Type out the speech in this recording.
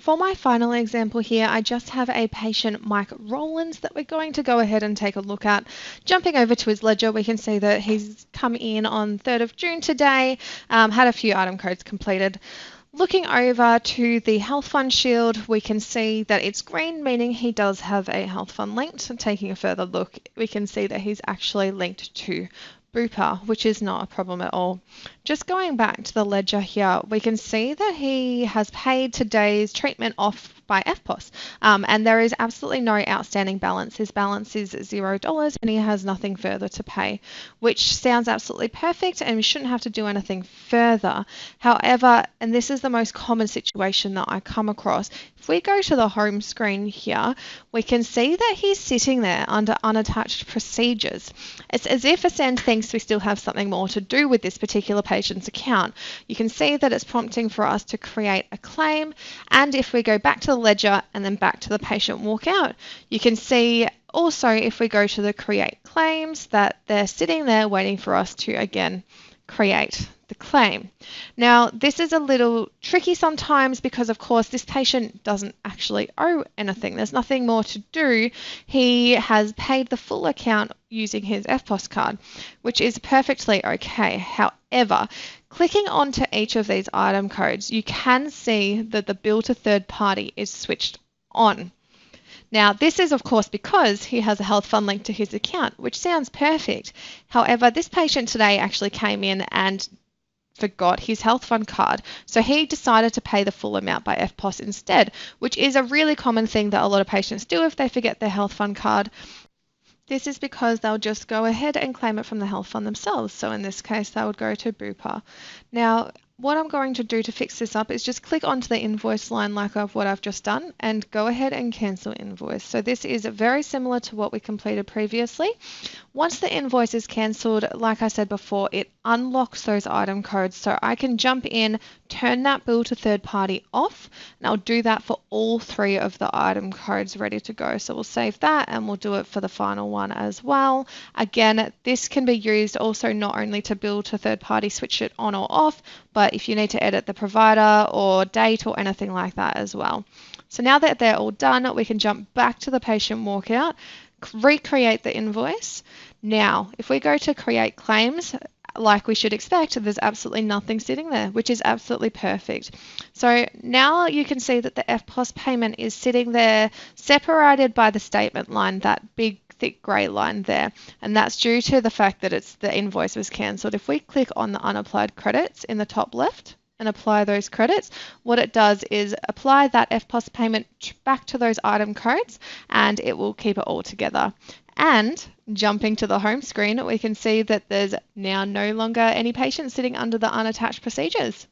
for my final example here, I just have a patient, Mike Rowlands, that we're going to go ahead and take a look at. Jumping over to his ledger, we can see that he's come in on 3rd of June today, had a few item codes completed. Looking over to the Health Fund Shield, we can see that it's green, meaning he does have a Health Fund linked. And taking a further look, we can see that he's actually linked to Bupa, which is not a problem at all. Just going back to the ledger here, we can see that he has paid today's treatment off by EFTPOS, and there is absolutely no outstanding balance. His balance is $0 and he has nothing further to pay, which sounds absolutely perfect, and we shouldn't have to do anything further. However, and this is the most common situation that I come across, if we go to the home screen here, we can see that he's sitting there under unattached procedures. It's as if Ascend thinks we still have something more to do with this particular patient's account. You can see that it's prompting for us to create a claim, and if we go back to the ledger and then back to the patient walkout, you can see also if we go to the create claims that they're sitting there waiting for us to again create the claim. Now, this is a little tricky sometimes because, of course, this patient doesn't actually owe anything. There's nothing more to do. He has paid the full account using his EFTPOS card, which is perfectly okay. However, clicking onto each of these item codes, you can see that the bill to third party is switched on. Now, this is, of course, because he has a health fund linked to his account, which sounds perfect. However, this patient today actually came in and forgot his health fund card, so he decided to pay the full amount by EFTPOS instead, which is a really common thing that a lot of patients do if they forget their health fund card. This is because they'll just go ahead and claim it from the health fund themselves. So in this case, they would go to Bupa. Now, what I'm going to do to fix this up is just click onto the invoice line like what I've just done and go ahead and cancel invoice. So this is very similar to what we completed previously. Once the invoice is cancelled, like I said before, it unlocks those item codes. So I can jump in, turn that bill to third party off, and I'll do that for all 3 of the item codes ready to go. So we'll save that and we'll do it for the final one as well. Again, this can be used also not only to bill to third party, switch it on or off, but if you need to edit the provider or date or anything like that as well. So now that they're all done, we can jump back to the patient walkout, recreate the invoice. Now, if we go to create claims, like we should expect, there's absolutely nothing sitting there, which is absolutely perfect. So now you can see that the EFTPOS payment is sitting there separated by the statement line, that big thick grey line there, and that's due to the fact that the invoice was cancelled. If we click on the unapplied credits in the top left and apply those credits, what it does is apply that EFTPOS payment back to those item codes, and it will keep it all together. And jumping to the home screen, we can see that there's now no longer any patient sitting under the unattached procedures.